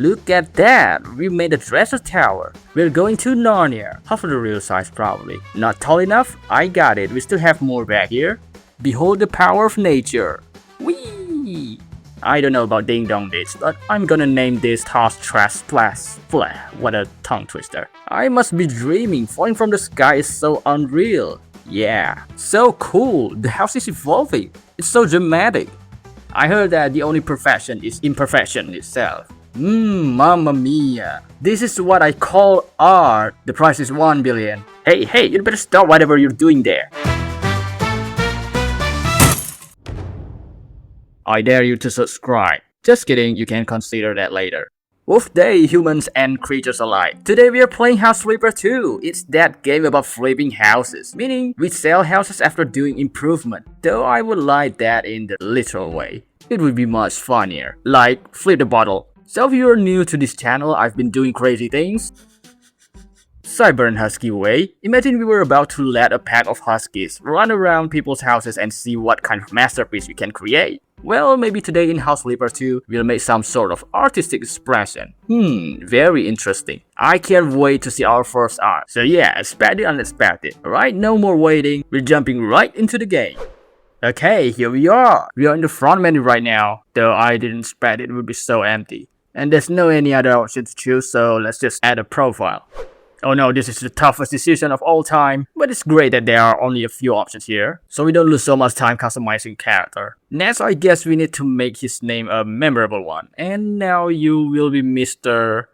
Look at that! We made a dresser tower. We're going to Narnia. Half of the real size probably. Not tall enough? I got it. We still have more back here. Behold the power of nature. Whee! I don't know about ding dong dates, but I'm gonna name this Toss Trash Splash. What a tongue twister. I must be dreaming. Falling from the sky is so unreal. Yeah, so cool. The house is evolving. It's so dramatic. I heard that the only perfection is imperfection itself. Mamma mia. This is what I call art. The price is 1 billion. Hey, you better stop whatever you're doing there. I dare you to subscribe. Just kidding, you can consider that later. Wolf day, humans and creatures alike. Today we are playing House Flipper 2. It's that game about flipping houses, meaning we sell houses after doing improvement. Though I would like that in the literal way. It would be much funnier. Like, flip the bottle. So if you're new to this channel, I've been doing crazy things. Cyber and Husky way. Imagine we were about to let a pack of Huskies run around people's houses and see what kind of masterpiece we can create. Well, maybe today in House Flipper 2, we'll make some sort of artistic expression. Very interesting. I can't wait to see our first art. So yeah, expect the unexpected. Alright, no more waiting. We're jumping right into the game. Okay, here we are. We are in the front menu right now, though I didn't expect it would be so empty. And there's no any other option to choose, so let's just add a profile. Oh no, this is the toughest decision of all time, but it's great that there are only a few options here, so we don't lose so much time customizing character. Next, I guess we need to make his name a memorable one, and now you will be Mr.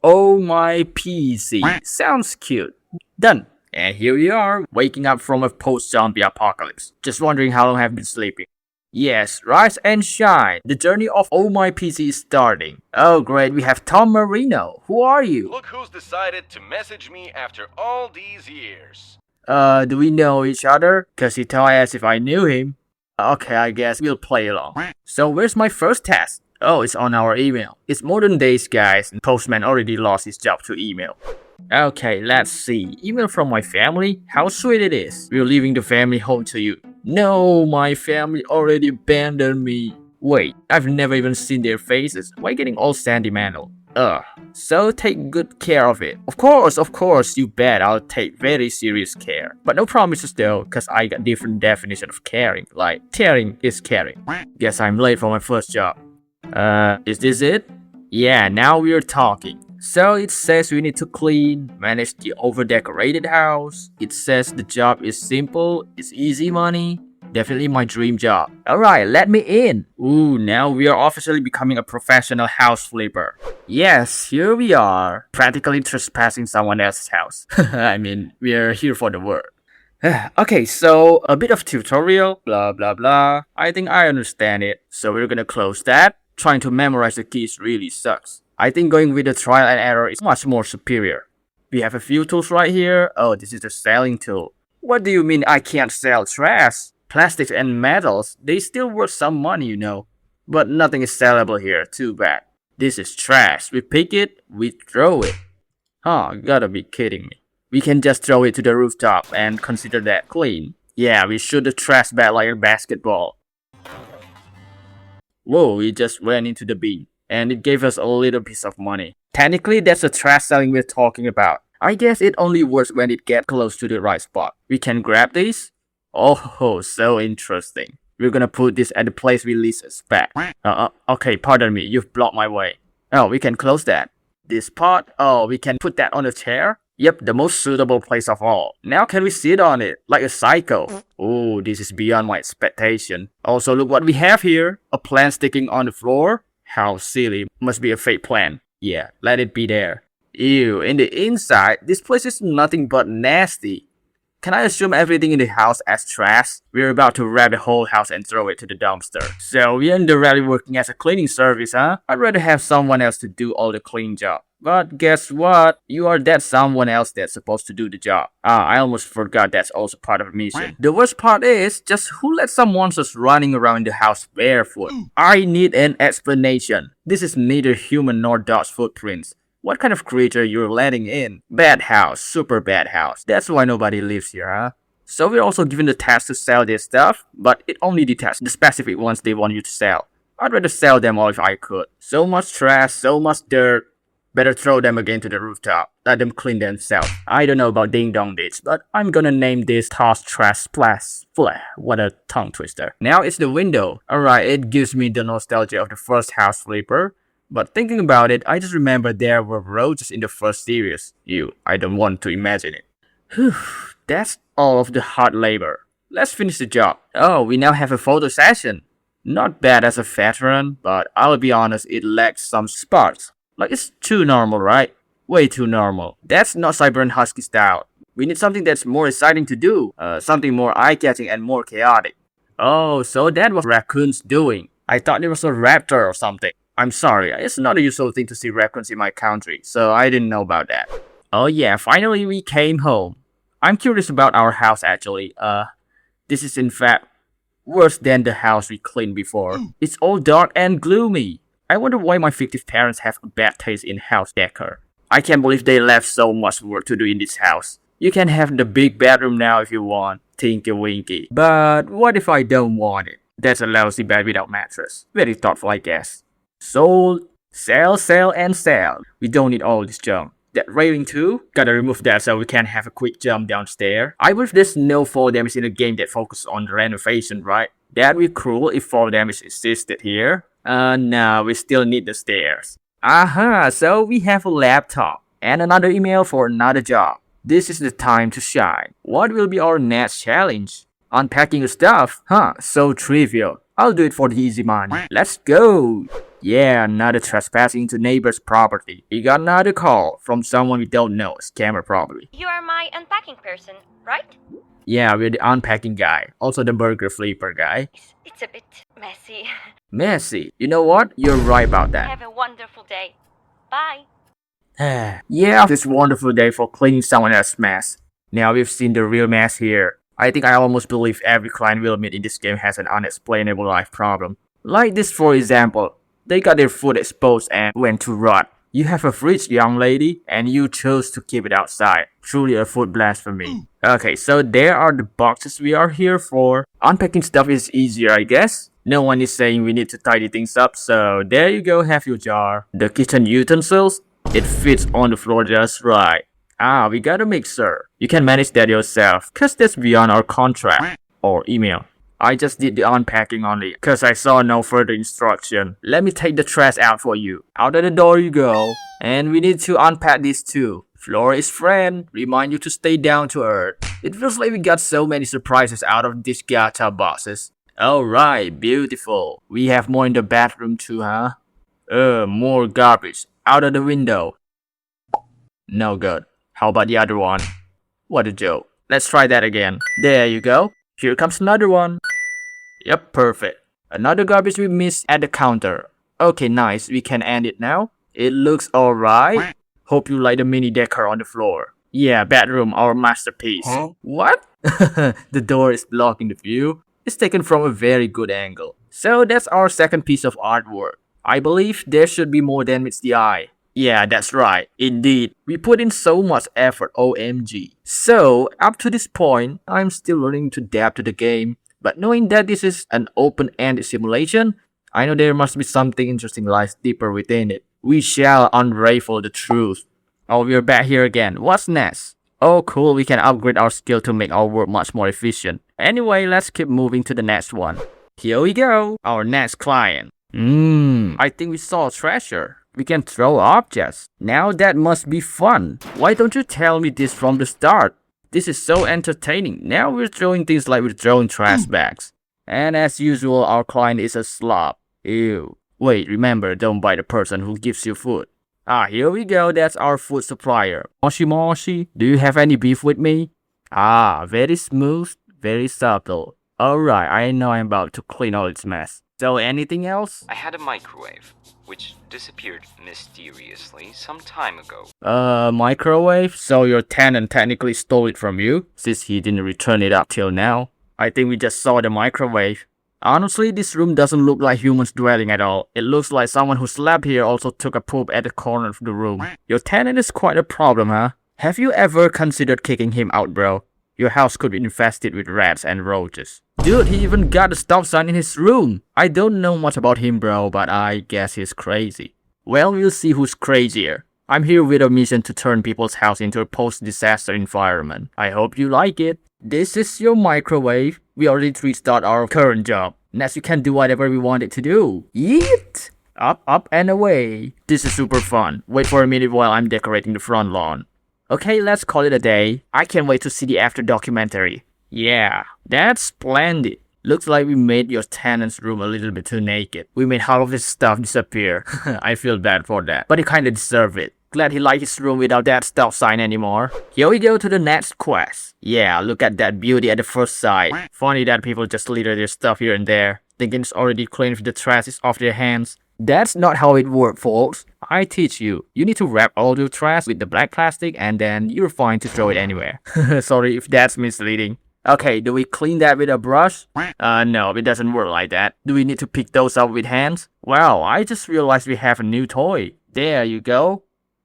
Oh my PC. Sounds cute. Done. And here we are, waking up from a post-zombie apocalypse. Just wondering how long I've been sleeping. Yes, rise and shine. The journey of Oh My PC is starting. Oh great, we have Tom Marino. Who are you? Look who's decided to message me after all these years. Do we know each other? Cause he told us if I knew him. Okay, I guess we'll play along. So where's my first task? Oh, it's on our email. It's modern days, guys, and Postman already lost his job to email. Okay, let's see. Email from my family? How sweet it is. We're leaving the family home to you. No, my family already abandoned me. Wait, I've never even seen their faces. Why getting all sentimental? So take good care of it. Of course, you bet I'll take very serious care. But no promises though, cause I got different definition of caring. Like, tearing is caring. Guess I'm late for my first job. Is this it? Yeah, now we're talking. So it says we need to clean, manage the over-decorated house. It says the job is simple, it's easy money. Definitely my dream job. Alright, let me in. Ooh, now we are officially becoming a professional house flipper. Yes, here we are. Practically trespassing someone else's house. I mean, we are here for the work. Okay, so a bit of tutorial, blah blah blah. I think I understand it. So we're gonna close that. Trying to memorize the keys really sucks. I think going with the trial and error is much more superior. We have a few tools right here. Oh, this is the selling tool. What do you mean I can't sell trash? Plastics and metals, they still worth some money, you know. But nothing is sellable here, too bad. This is trash. We pick it, we throw it. Huh, gotta be kidding me. We can just throw it to the rooftop and consider that clean. Yeah, we shoot the trash bag like a basketball. Whoa, it just went into the bin. And it gave us a little piece of money. Technically, that's the trash selling we're talking about. I guess it only works when it gets close to the right spot. We can grab these? Oh, so interesting. We're gonna put this at the place we least expect. Okay, pardon me, you've blocked my way. Oh, we can close that. This pot? Oh, we can put that on a chair? Yep, the most suitable place of all. Now can we sit on it, like a psycho? Oh, this is beyond my expectation. Also, look what we have here. A plant sticking on the floor. How silly. Must be a fake plant. Yeah, let it be there. Ew, in the inside, this place is nothing but nasty. Can I assume everything in the house as trash? We're about to wrap the whole house and throw it to the dumpster. So we're indirectly working as a cleaning service, huh? I'd rather have someone else to do all the clean job. But guess what? You are that someone else that's supposed to do the job. I almost forgot that's also part of the mission. The worst part is, just who let some monsters running around the house barefoot? I need an explanation. This is neither human nor dog's footprints. What kind of creature you're letting in? Bad house, super bad house. That's why nobody lives here, huh? So we're also given the task to sell this stuff, but it only detects the specific ones they want you to sell. I'd rather sell them all if I could. So much trash, so much dirt. Better throw them again to the rooftop. Let them clean themselves. I don't know about ding dong ditch, but I'm gonna name this toss trash splash. What a tongue twister. Now it's the window. Alright, it gives me the nostalgia of the first house flipper. But thinking about it, I just remember there were roaches in the first series. I don't want to imagine it. Whew, that's all of the hard labor. Let's finish the job. Oh, we now have a photo session. Not bad as a veteran, but I'll be honest, it lacks some sparks. Like, it's too normal, right? Way too normal. That's not Cyber Husky style. We need something that's more exciting to do. Something more eye-catching and more chaotic. Oh, so that was raccoons doing. I thought it was a raptor or something. I'm sorry, it's not a usual thing to see raccoons in my country, so I didn't know about that. Oh yeah, finally we came home. I'm curious about our house actually. This is in fact worse than the house we cleaned before. It's all dark and gloomy. I wonder why my fictive parents have a bad taste in house decor. I can't believe they left so much work to do in this house. You can have the big bedroom now if you want, tinky winky. But what if I don't want it? That's a lousy bed without mattress. Very thoughtful, I guess. Sold, sell, and sell. We don't need all this junk. That railing too? Gotta remove that so we can have a quick jump downstairs. I believe there's no fall damage in a game that focuses on the renovation, right? That'd be cruel if fall damage existed here. No, we still need the stairs. So we have a laptop and another email for another job. This is the time to shine. What will be our next challenge? Unpacking the stuff? So trivial. I'll do it for the easy money. Let's go! Yeah, another trespassing into neighbor's property. We got another call from someone we don't know, a scammer probably. You are my unpacking person, right? Yeah, we're the unpacking guy. Also the burger flipper guy. It's a bit messy. Messy. You know what? You're right about that. Have a wonderful day. Bye. Yeah, this wonderful day for cleaning someone else's mess. Now we've seen the real mess here. I think I almost believe every client we'll meet in this game has an unexplainable life problem. Like this for example. They got their food exposed and went to rot. You have a fridge, young lady, and you chose to keep it outside. Truly a food blasphemy. Okay, so there are the boxes we are here for. Unpacking stuff is easier, I guess. No one is saying we need to tidy things up, so there you go, have your jar. The kitchen utensils, it fits on the floor just right. We gotta make sure. You can manage that yourself, cause that's beyond our contract. Or email. I just did the unpacking only, cause I saw no further instruction. Let me take the trash out for you. Out of the door you go. And we need to unpack this too. Floor is friend, remind you to stay down to earth. It feels like we got so many surprises out of these gacha boxes. Alright, beautiful. We have more in the bathroom too, huh? More garbage. Out of the window. No good. How about the other one? What a joke. Let's try that again. There you go. Here comes another one. Yep, perfect. Another garbage we missed at the counter. Okay, nice. We can end it now. It looks alright. Hope you like the mini decor on the floor. Yeah, bedroom, our masterpiece. What? The door is blocking the view. It's taken from a very good angle. So that's our second piece of artwork. I believe there should be more than meets the eye. Yeah, that's right. Indeed, we put in so much effort, OMG. So, up to this point, I'm still learning to adapt to the game. But knowing that this is an open-ended simulation, I know there must be something interesting lies deeper within it. We shall unravel the truth. Oh, we're back here again. What's next? Oh, cool, we can upgrade our skill to make our work much more efficient. Anyway, let's keep moving to the next one. Here we go, our next client. I think we saw a treasure. We can throw objects. Now that must be fun. Why don't you tell me this from the start? This is so entertaining. Now we're throwing things like we're throwing trash bags. And as usual, our client is a slob. Ew. Wait, remember, don't buy the person who gives you food. Here we go. That's our food supplier. Moshi Moshi, do you have any beef with me? Very smooth, very subtle. Alright, I know I'm about to clean all its mess. So anything else? I had a microwave, which disappeared mysteriously some time ago. Microwave? So your tenant technically stole it from you, since he didn't return it up till now. I think we just saw the microwave. Honestly, this room doesn't look like humans dwelling at all. It looks like someone who slept here also took a poop at the corner of the room. Your tenant is quite a problem, huh? Have you ever considered kicking him out, bro? Your house could be infested with rats and roaches. Dude, he even got a stop sign in his room. I don't know much about him, bro, but I guess he's crazy. Well, we'll see who's crazier. I'm here with a mission to turn people's house into a post-disaster environment. I hope you like it. This is your microwave. We already restart our current job. Next, we can do whatever we want it to do. Yeet! Up, up, and away. This is super fun. Wait for a minute while I'm decorating the front lawn. Okay, let's call it a day. I can't wait to see the after documentary. Yeah, that's splendid. Looks like we made your tenant's room a little bit too naked. We made half of his stuff disappear. I feel bad for that, but he kinda deserved it. Glad he liked his room without that stop sign anymore. Here we go to the next quest. Yeah, look at that beauty at the first sight. Funny that people just litter their stuff here and there, thinking it's already clean if the trash is off their hands. That's not how it works, folks. I teach you. You need to wrap all your trash with the black plastic and then you're fine to throw it anywhere. Sorry if that's misleading. Okay, do we clean that with a brush? No, it doesn't work like that. Do we need to pick those up with hands? Wow, I just realized we have a new toy. There you go.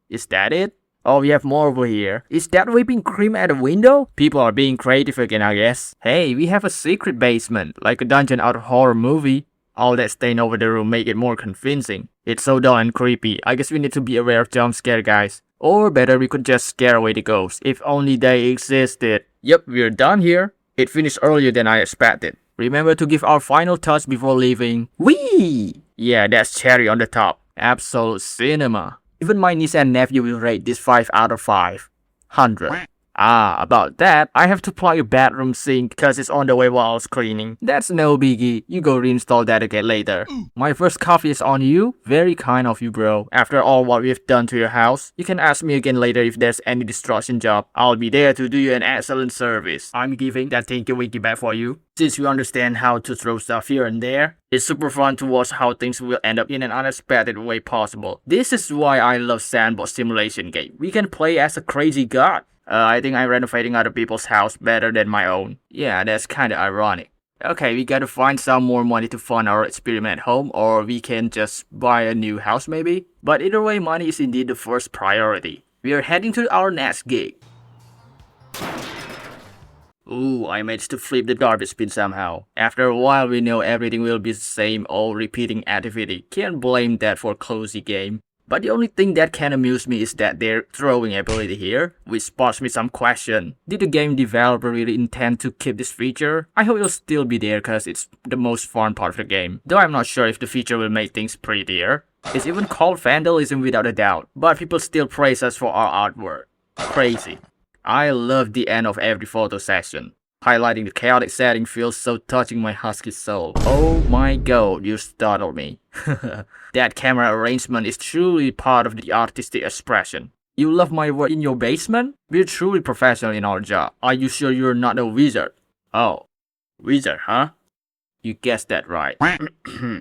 Is that it? Oh, we have more over here. Is that whipping cream at a window? People are being creative again, I guess. Hey, we have a secret basement, like a dungeon out of a horror movie. All that stain over the room make it more convincing. It's so dull and creepy. I guess we need to be aware of jump scare, guys. Or better, we could just scare away the ghosts, if only they existed. Yep, we're done here. It finished earlier than I expected. Remember to give our final touch before leaving. Whee! Yeah, that's cherry on the top. Absolute cinema. Even my niece and nephew will rate this 5 out of 500. Ah, about that, I have to plug your bathroom sink cause it's on the way while I was cleaning. That's no biggie, you go reinstall that again later. My first coffee is on you. Very kind of you, bro. After all what we've done to your house, you can ask me again later if there's any destruction job. I'll be there to do you an excellent service. I'm giving that thank you winky back for you. Since we understand how to throw stuff here and there, it's super fun to watch how things will end up in an unexpected way possible. This is why I love sandbox simulation game. We can play as a crazy god. I think I'm renovating other people's house better than my own. Yeah, that's kinda ironic. Okay, we gotta find some more money to fund our experiment at home, or we can just buy a new house maybe. But either way, money is indeed the first priority. We are heading to our next gig. Ooh, I managed to flip the garbage bin somehow. After a while, we know everything will be the same old repeating activity. Can't blame that for a cozy game. But the only thing that can amuse me is that their throwing ability here, which sparks me some question. Did the game developer really intend to keep this feature? I hope it'll still be there cause it's the most fun part of the game. Though I'm not sure if the feature will make things prettier. It's even called vandalism without a doubt, but people still praise us for our artwork. Crazy. I love the end of every photo session. Highlighting the chaotic setting feels so touching my husky soul. Oh my god, you startled me. That camera arrangement is truly part of the artistic expression. You love my work in your basement? We're truly professional in our job. Are you sure you're not a wizard? Oh, wizard, huh? You guessed that right.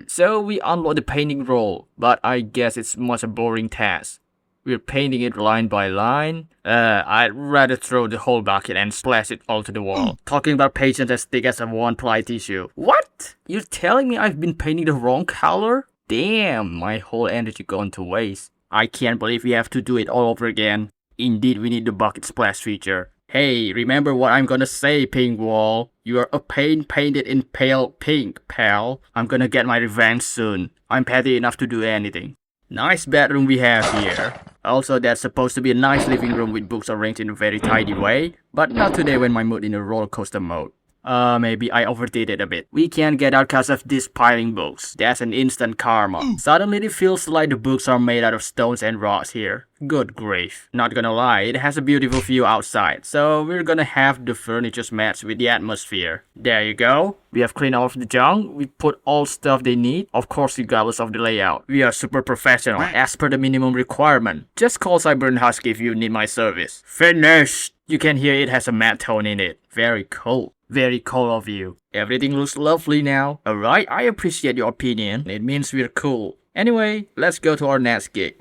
So we unlock the painting roll, but I guess it's much a boring task. We're painting it line by line. I'd rather throw the whole bucket and splash it all to the wall. Talking about patience as thick as a one-ply tissue. What? You're telling me I've been painting the wrong color? Damn, my whole energy gone to waste. I can't believe we have to do it all over again. Indeed, we need the bucket splash feature. Hey, remember what I'm gonna say, pink wall. You are a paint painted in pale pink, pal. I'm gonna get my revenge soon. I'm petty enough to do anything. Nice bedroom we have here. Also, that's supposed to be a nice living room with books arranged in a very tidy way. But not today when my mood in a roller coaster mode. Maybe I overdid it a bit. We can't get out cause of these piling books. That's an instant karma. Suddenly it feels like the books are made out of stones and rocks here. Good grief. Not gonna lie, it has a beautiful view outside. So we're gonna have the furniture match with the atmosphere. There you go. We have cleaned off the junk. We put all stuff they need. Of course, regardless of the layout. We are super professional as per the minimum requirement. Just call Cyber Husky if you need my service. Finished! You can hear it has a matte tone in it. Very cool. Very cool of you. Everything looks lovely now. Alright, I appreciate your opinion. It means we're cool. Anyway, let's go to our next gig.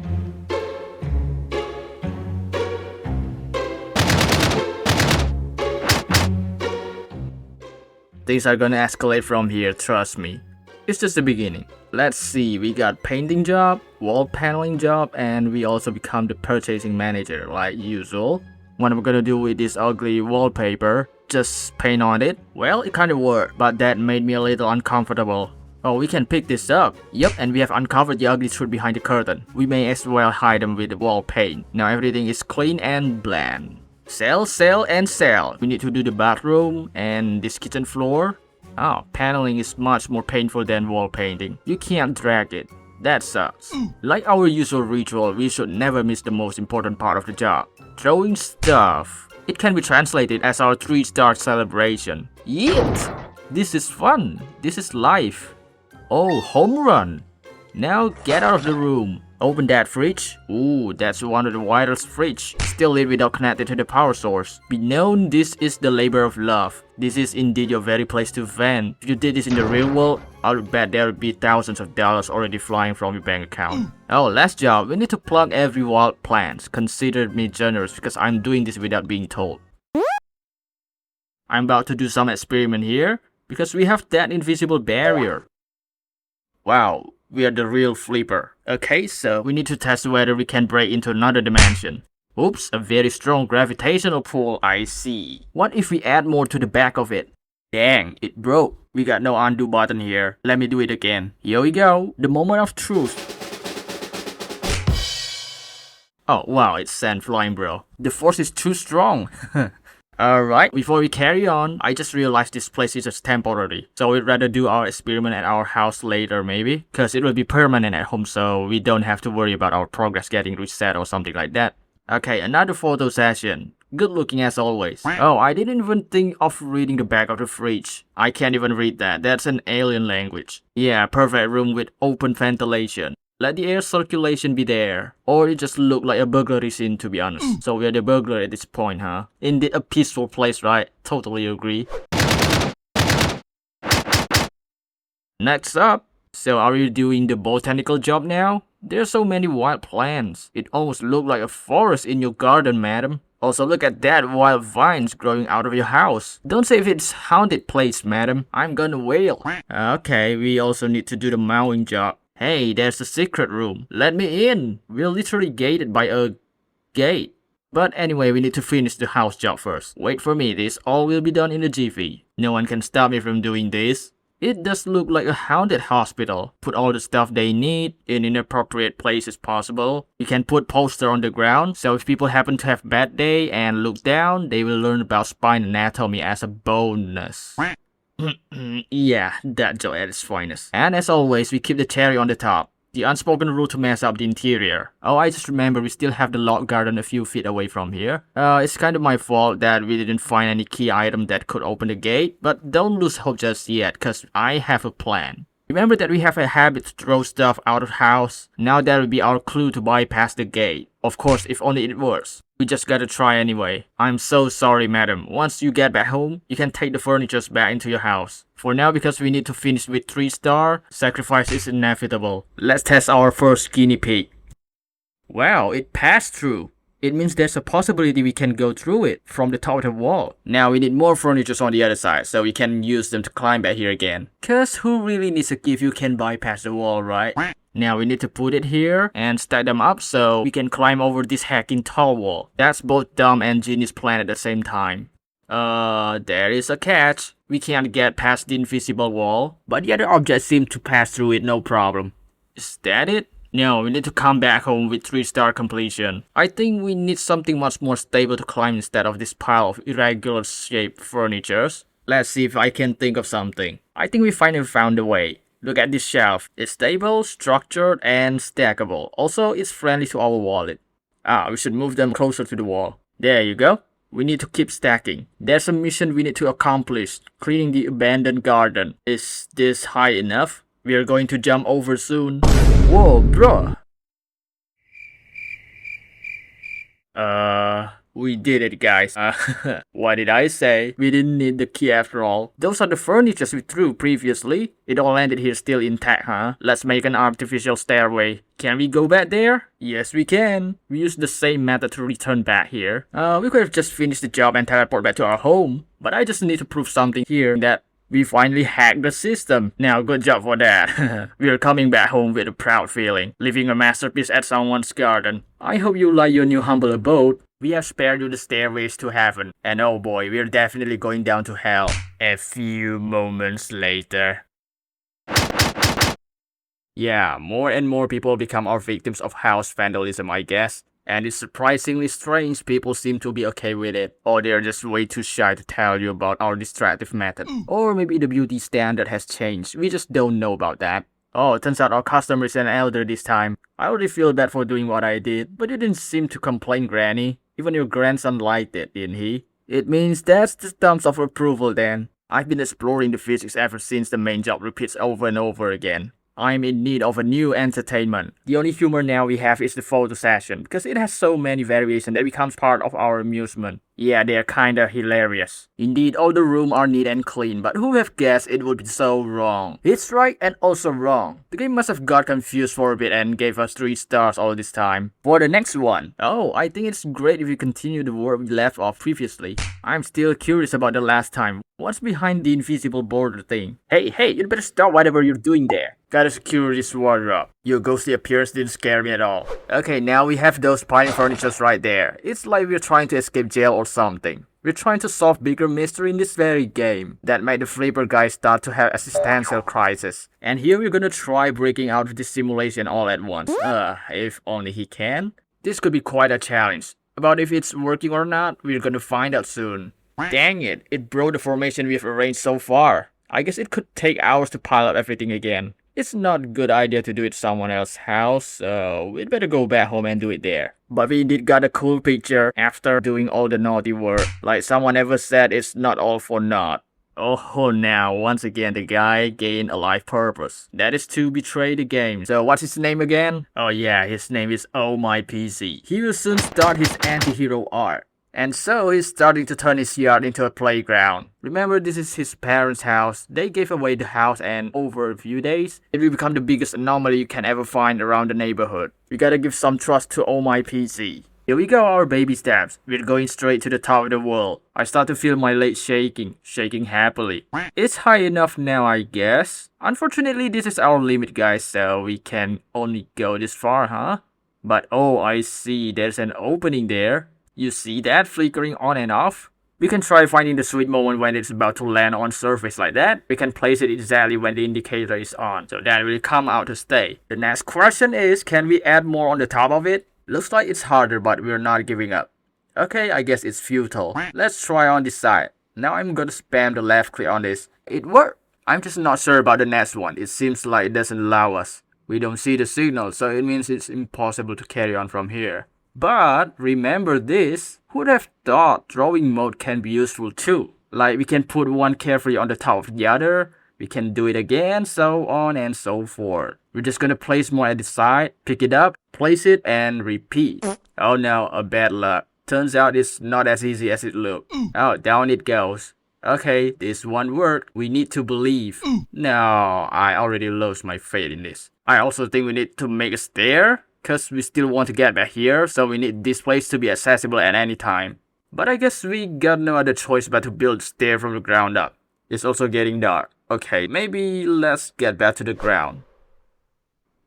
Things are gonna escalate from here, trust me. It's just the beginning. Let's see, we got painting job, wall paneling job, and we also become the purchasing manager like usual. What I'm gonna do with this ugly wallpaper? Just paint on it? Well, it kinda worked, but that made me a little uncomfortable. Oh, we can pick this up. Yep, and we have uncovered the ugly truth behind the curtain. We may as well hide them with the wall paint. Now everything is clean and bland. Sell, sell, and sell. We need to do the bathroom and this kitchen floor. Oh, paneling is much more painful than wall painting. You can't drag it. That sucks. Like our usual ritual, we should never miss the most important part of the job. Throwing stuff. It can be translated as our 3-star celebration. Yeet! This is fun. This is life. Oh, home run. Now get out of the room. Open that fridge. Ooh, that's one of the widest fridge. Still lit without connected to the power source. Be known, this is the labor of love. This is indeed your very place to vent. If you did this in the real world, I would bet there would be thousands of dollars already flying from your bank account. Oh, last job. We need to plug every wild plant. Consider me generous because I'm doing this without being told. I'm about to do some experiment here because we have that invisible barrier. Wow, we are the real flipper. Okay, so we need to test whether we can break into another dimension. Oops, a very strong gravitational pull, I see. What if we add more to the back of it? Dang, it broke. We got no undo button here. Let me do it again. Here we go, the moment of truth. Oh wow, it's sand flying, bro. The force is too strong. Alright, before we carry on, I just realized this place is just temporary. So we'd rather do our experiment at our house later maybe. Cause it will be permanent at home so we don't have to worry about our progress getting reset or something like that. Okay, another photo session. Good looking as always. Oh, I didn't even think of reading the back of the fridge. I can't even read that. That's an alien language. Yeah, perfect room with open ventilation. Let the air circulation be there. Or it just looked like a burglary scene to be honest. So we are the burglar at this point, huh? Indeed a peaceful place, right? Totally agree. Next up. So are you doing the botanical job now? There's so many wild plants. It almost looks like a forest in your garden, madam. Also look at that wild vines growing out of your house. Don't say if it's haunted place, madam. I'm gonna wail. Okay, we also need to do the mowing job. Hey, there's a secret room. Let me in. We're literally gated by a gate. But anyway, we need to finish the house job first. Wait for me, this all will be done in a jiffy. No one can stop me from doing this. It does look like a haunted hospital. Put all the stuff they need in inappropriate places possible. You can put poster on the ground, so if people happen to have bad day and look down, they will learn about spine anatomy as a bonus. Yeah, that joy at its finest. And as always, we keep the cherry on the top. The unspoken rule to mess up the interior. Oh, I just remember we still have the log garden a few feet away from here. It's kind of my fault that we didn't find any key item that could open the gate. But don't lose hope just yet, cause I have a plan. Remember that we have a habit to throw stuff out of house? Now that will be our clue to bypass the gate. Of course, if only it works. We just gotta try anyway. I'm so sorry, madam. Once you get back home, you can take the furnitures back into your house. For now, because we need to finish with 3-star, sacrifice is inevitable. Let's test our first guinea pig. Wow, it passed through. It means there's a possibility we can go through it from the top of the wall. Now we need more furnitures on the other side so we can use them to climb back here again. Cause who really needs a gift you can bypass the wall, right? Now we need to put it here and stack them up so we can climb over this hacking tall wall. That's both dumb and genius plan at the same time. There is a catch. We can't get past the invisible wall, but the other objects seem to pass through it no problem. Is that it? No, we need to come back home with 3-star completion. I think we need something much more stable to climb instead of this pile of irregular shaped furnitures. Let's see if I can think of something. I think we finally found a way. Look at this shelf. It's stable, structured, and stackable. Also, it's friendly to our wallet. We should move them closer to the wall. There you go. We need to keep stacking. There's a mission we need to accomplish. Cleaning the abandoned garden. Is this high enough? We are going to jump over soon. Whoa, bro. We did it, guys. What did I say? We didn't need the key after all. Those are the furnitures we threw previously. It all landed here still intact, huh? Let's make an artificial stairway. Can we go back there? Yes, we can. We used the same method to return back here. We could have just finished the job and teleport back to our home. But I just need to prove something here that we finally hacked the system. Now, good job for that. We are coming back home with a proud feeling, leaving a masterpiece at someone's garden. I hope you like your new humble abode. We have spared you the stairways to heaven, and oh boy, we're definitely going down to hell. A few moments later. Yeah, more and more people become our victims of house vandalism, I guess. And it's surprisingly strange people seem to be okay with it. Or they're just way too shy to tell you about our destructive method. Or maybe the beauty standard has changed, we just don't know about that. Oh, it turns out our customer is an elder this time. I already feel bad for doing what I did, but you didn't seem to complain, Granny. Even your grandson liked it, didn't he? It means that's the thumbs of approval then. I've been exploring the physics ever since the main job repeats over and over again. I'm in need of a new entertainment. The only humor now we have is the photo session, because it has so many variations that becomes part of our amusement. Yeah, they're kinda hilarious. Indeed, all the rooms are neat and clean, but who would have guessed it would be so wrong? It's right and also wrong. The game must have got confused for a bit and gave us 3 stars all this time. For the next one, oh, I think it's great if we continue the work we left off previously. I'm still curious about the last time. What's behind the invisible border thing? Hey, you better stop whatever you're doing there. Gotta secure this wardrobe. Your ghostly appearance didn't scare me at all. Okay, now we have those pine furnitures right there. It's like we're trying to escape jail or something. We're trying to solve bigger mystery in this very game. That made the flipper guy start to have existential crisis. And here we're gonna try breaking out of this simulation all at once. If only he can. This could be quite a challenge. About if it's working or not, we're gonna find out soon. Dang it, it broke the formation we've arranged so far. I guess it could take hours to pile up everything again. It's not a good idea to do it someone else's house, so we'd better go back home and do it there. But we did got a cool picture after doing all the naughty work. Like someone ever said, it's not all for naught. Oh, now, once again, the guy gained a life purpose. That is to betray the game. So what's his name again? Oh yeah, his name is Oh My PC. He will soon start his anti-hero arc. And so he's starting to turn his yard into a playground. Remember, this is his parents' house. They gave away the house and over a few days, it will become the biggest anomaly you can ever find around the neighborhood. We gotta give some trust to Oh My PC. Here we go, our baby steps. We're going straight to the top of the world. I start to feel my legs shaking happily. It's high enough now, I guess. Unfortunately, this is our limit, guys, so we can only go this far, huh? But oh, I see, there's an opening there. You see that flickering on and off? We can try finding the sweet moment when it's about to land on surface like that. We can place it exactly when the indicator is on, so that will come out to stay. The next question is, can we add more on the top of it? Looks like it's harder, but we're not giving up. Okay, I guess it's futile. Let's try on this side. Now I'm gonna spam the left click on this. It worked! I'm just not sure about the next one. It seems like it doesn't allow us. We don't see the signal, so it means it's impossible to carry on from here. But remember this, who would have thought drawing mode can be useful too? Like we can put one carefully on the top of the other, we can do it again, so on and so forth. We're just gonna place more at the side, pick it up, place it, and repeat. Oh no, a bad luck. Turns out it's not as easy as it looked. Oh, down it goes. Okay, this one worked. We need to believe. No, I already lost my faith in this. I also think we need to make a stair. Because we still want to get back here, so we need this place to be accessible at any time. But I guess we got no other choice but to build stair from the ground up. It's also getting dark. Okay, maybe let's get back to the ground.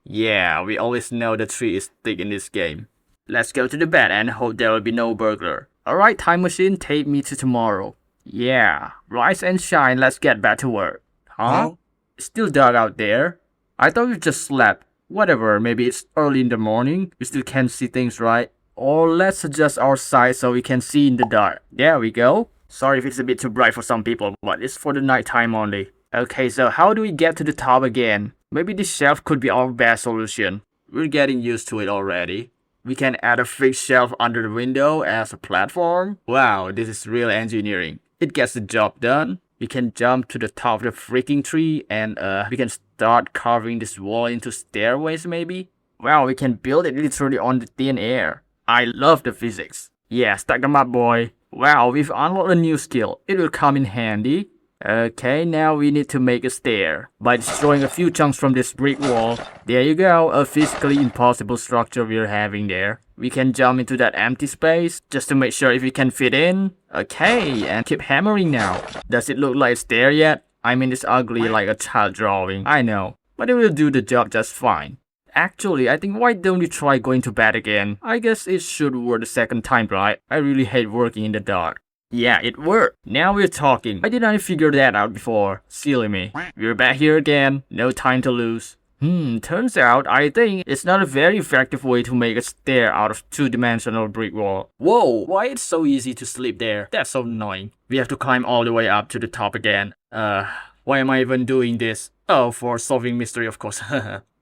Yeah, we always know the tree is thick in this game. Let's go to the bed and hope there will be no burglar. Alright, time machine, take me to tomorrow. Yeah, rise and shine, let's get back to work. Huh? It's still dark out there. I thought we just slept. Whatever, maybe it's early in the morning, we still can't see things right. Or let's adjust our size so we can see in the dark. There we go. Sorry if it's a bit too bright for some people, but it's for the nighttime only. Okay, so how do we get to the top again? Maybe this shelf could be our best solution. We're getting used to it already. We can add a fixed shelf under the window as a platform. Wow, this is real engineering. It gets the job done. We can jump to the top of the freaking tree and we can start carving this wall into stairways maybe. Wow, we can build it literally on the thin air. I love the physics. Yeah, stack them up, boy. Wow, we've unlocked a new skill. It will come in handy. Okay, now we need to make a stair by destroying a few chunks from this brick wall. There you go, a physically impossible structure we're having there. We can jump into that empty space just to make sure if we can fit in. Okay, and keep hammering now. Does it look like it's there yet? I mean, it's ugly like a child drawing, I know, but it will do the job just fine. Actually, I think why don't you try going to bed again? I guess it should work the second time, right? I really hate working in the dark. Yeah, it worked. Now we're talking. Why didn't I figure that out before? Silly me. We're back here again. No time to lose. Turns out I think it's not a very effective way to make a stair out of two-dimensional brick wall. Whoa, why it's so easy to sleep there? That's so annoying. We have to climb all the way up to the top again. Why am I even doing this? Oh, for solving mystery, of course.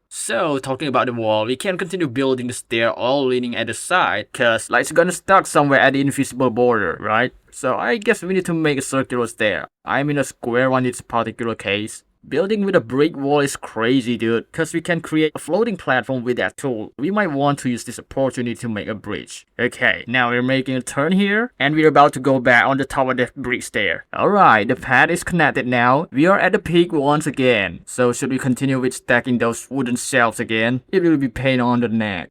So, talking about the wall, we can continue building the stair all leaning at the side, cause light's gonna start somewhere at the invisible border, right? So I guess we need to make a circular stair. I mean a square one in this particular case. Building with a brick wall is crazy, dude, cause we can create a floating platform with that tool. We might want to use this opportunity to make a bridge. Okay, now we're making a turn here, and we're about to go back on the top of the brick stair. Alright, the path is connected now. We are at the peak once again. So should we continue with stacking those wooden shelves again? It will be pain on the neck.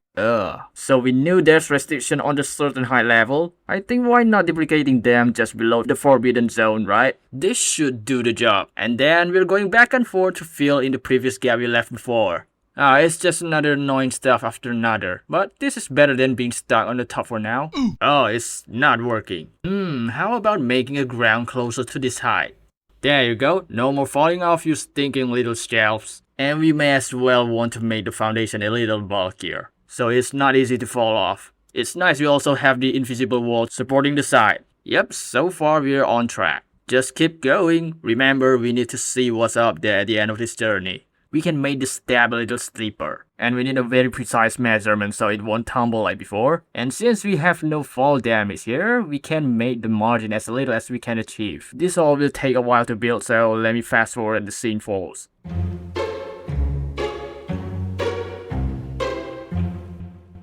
So we knew there's restriction on the certain height level. I think why not duplicating them just below the forbidden zone, right? This should do the job. And then we're going back and forth to fill in the previous gap we left before. It's just another annoying stuff after another. But this is better than being stuck on the top for now. Oh, it's not working. How about making a ground closer to this height? There you go. No more falling off, you stinking little shelves. And we may as well want to make the foundation a little bulkier, so it's not easy to fall off. It's nice we also have the invisible wall supporting the side. Yep, so far we're on track. Just keep going. Remember, we need to see what's up there at the end of this journey. We can make the stab a little steeper, and we need a very precise measurement so it won't tumble like before. And since we have no fall damage here, we can make the margin as little as we can achieve. This all will take a while to build, so let me fast forward the scene falls.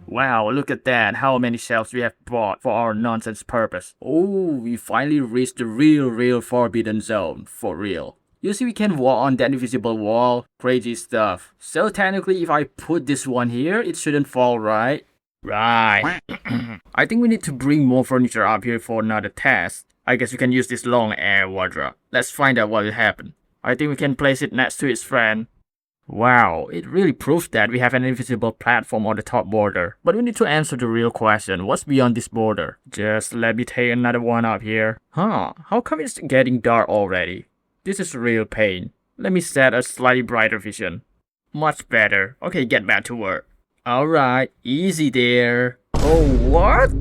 Wow, look at that, how many shelves we have bought for our nonsense purpose. Oh, we finally reached the real forbidden zone, for real. You see we can walk on that invisible wall, crazy stuff. So technically if I put this one here, it shouldn't fall, right? Right. I think we need to bring more furniture up here for another test. I guess we can use this long air wardrobe. Let's find out what will happen. I think we can place it next to its friend. Wow, it really proves that we have an invisible platform on the top border. But we need to answer the real question, what's beyond this border? Just let me take another one up here. How come it's getting dark already? This is real pain. Let me set a slightly brighter vision. Much better. Okay, get back to work. Alright, easy there. Oh, what?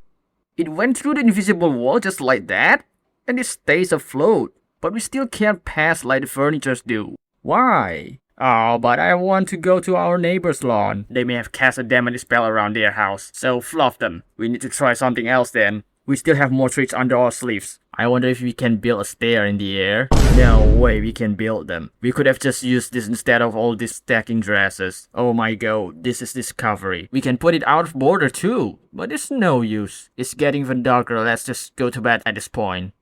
It went through the invisible wall just like that? And it stays afloat. But we still can't pass like the furnitures do. Why? Oh, but I want to go to our neighbor's lawn. They may have cast a demonic spell around their house, so fluff them. We need to try something else then. We still have more tricks under our sleeves. I wonder if we can build a stair in the air. No way we can build them. We could have just used this instead of all these stacking dresses. Oh my god, this is discovery. We can put it out of border too. But it's no use. It's getting even darker, let's just go to bed at this point.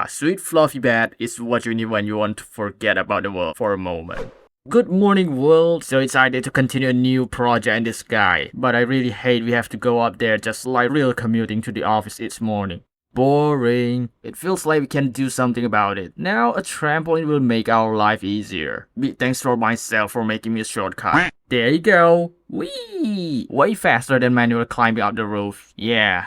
Sweet fluffy bed is what you need when you want to forget about the world for a moment. Good morning world, so excited to continue a new project in the sky, but I really hate we have to go up there just like real commuting to the office each morning. Boring. It feels like we can do something about it. Now a trampoline will make our life easier. Big thanks for myself for making me a shortcut. There you go. Whee! Way faster than manual climbing up the roof. Yeah.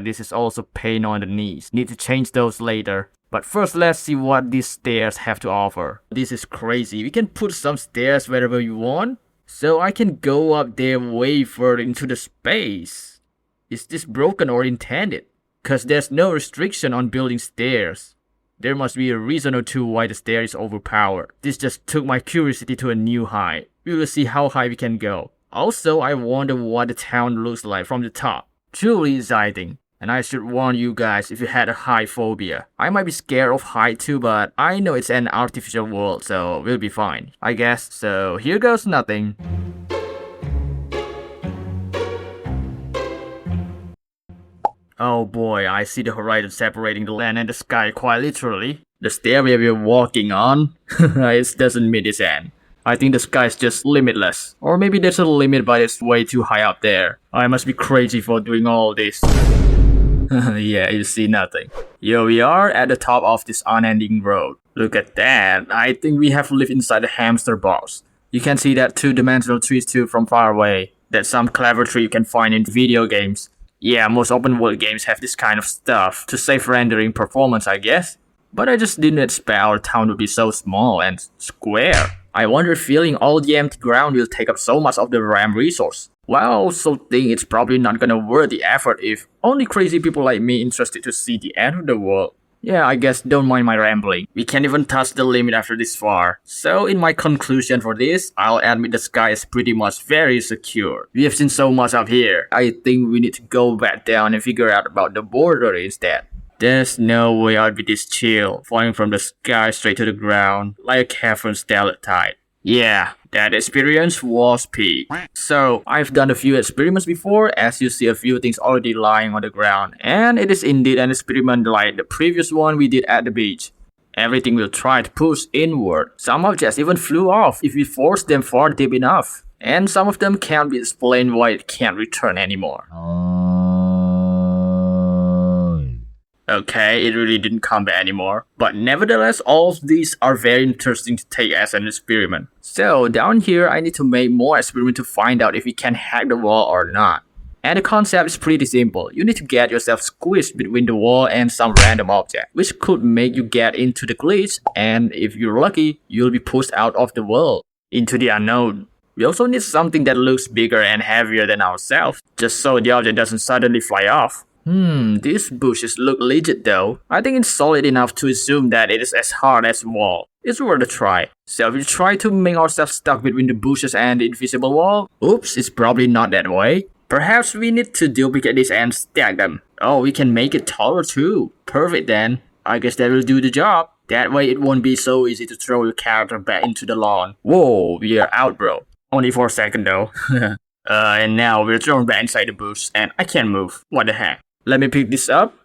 This is also pain on the knees. Need to change those later. But first, let's see what these stairs have to offer. This is crazy. We can put some stairs wherever you want. So I can go up there way further into the space. Is this broken or intended? Cause there's no restriction on building stairs. There must be a reason or two why the stair is overpowered. This just took my curiosity to a new height. We will see how high we can go. Also, I wonder what the town looks like from the top. Truly exciting. And I should warn you guys if you had a height phobia. I might be scared of height too, but I know it's an artificial world, so we'll be fine, I guess. So here goes nothing. Oh boy, I see the horizon separating the land and the sky quite literally. The stairway we're walking on, it doesn't meet its end. I think the sky is just limitless. Or maybe there's a limit but it's way too high up there. I must be crazy for doing all this. Yeah, you see nothing. Here we are at the top of this unending road. Look at that. I think we have lived inside a hamster box. You can see that two-dimensional trees too from far away. That's some clever trick you can find in video games. Yeah, most open world games have this kind of stuff to save rendering performance, I guess. But I just didn't expect our town would be so small and square. I wonder if filling all the empty ground will take up so much of the RAM resource. Well, I also think it's probably not gonna worth the effort if only crazy people like me interested to see the end of the world. Yeah, I guess don't mind my rambling. We can't even touch the limit after this far. So in my conclusion for this, I'll admit the sky is pretty much very secure. We have seen so much up here. I think we need to go back down and figure out about the border instead. There's no way I'd be this chill, falling from the sky straight to the ground, like a cavern stalactite. Yeah, that experience was peak. So, I've done a few experiments before, as you see a few things already lying on the ground, and it is indeed an experiment like the previous one we did at the beach. Everything will try to push inward. Some objects even flew off if we forced them far deep enough, and some of them can't be explained why it can't return anymore. Okay, it really didn't come back anymore. But nevertheless, all of these are very interesting to take as an experiment. So down here, I need to make more experiments to find out if we can hack the wall or not. And the concept is pretty simple. You need to get yourself squished between the wall and some random object, which could make you get into the glitch, and if you're lucky, you'll be pushed out of the world, into the unknown. We also need something that looks bigger and heavier than ourselves, just so the object doesn't suddenly fly off. These bushes look legit though. I think it's solid enough to assume that it is as hard as a wall. It's worth a try. So if we try to make ourselves stuck between the bushes and the invisible wall, oops, it's probably not that way. Perhaps we need to duplicate this and stack them. Oh, we can make it taller too. Perfect then. I guess that will do the job. That way it won't be so easy to throw your character back into the lawn. Whoa, we are out bro. Only for a second though. And now we're thrown back inside the bush and I can't move. What the heck? Let me pick this up.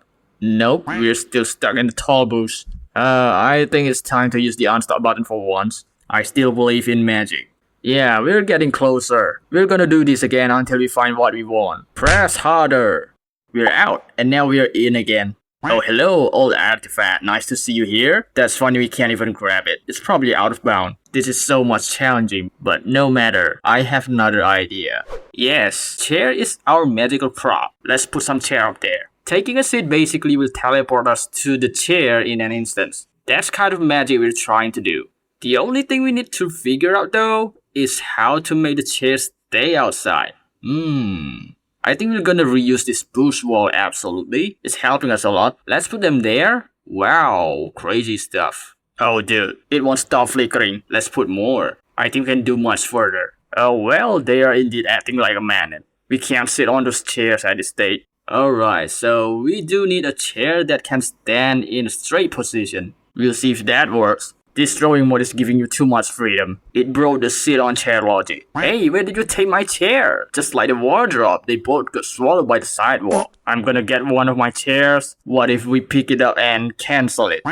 Nope, we're still stuck in the tall bush. I think it's time to use the unstop button for once. I still believe in magic. Yeah, we're getting closer. We're gonna do this again until we find what we want. Press harder. We're out, and now we're in again. Oh, hello, old artifact. Nice to see you here. That's funny we can't even grab it. It's probably out of bounds. This is so much challenging, but no matter. I have another idea. Yes, chair is our magical prop. Let's put some chair up there. Taking a seat basically will teleport us to the chair in an instant. That's kind of magic we're trying to do. The only thing we need to figure out though is how to make the chair stay outside. I think we're gonna reuse this bush wall absolutely. It's helping us a lot. Let's put them there. Wow, crazy stuff. Oh dude, it won't stop flickering. Let's put more. I think we can do much further. Oh well, they are indeed acting like a magnet. We can't sit on those chairs at this stage. Alright, so we do need a chair that can stand in a straight position. We'll see if that works. This drawing mode is giving you too much freedom. It broke the sit on chair logic. Hey, where did you take my chair? Just like the wardrobe, they both got swallowed by the sidewalk. I'm gonna get one of my chairs. What if we pick it up and cancel it?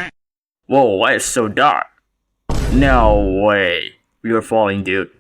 Whoa, why is it so dark? No way. We were falling, dude.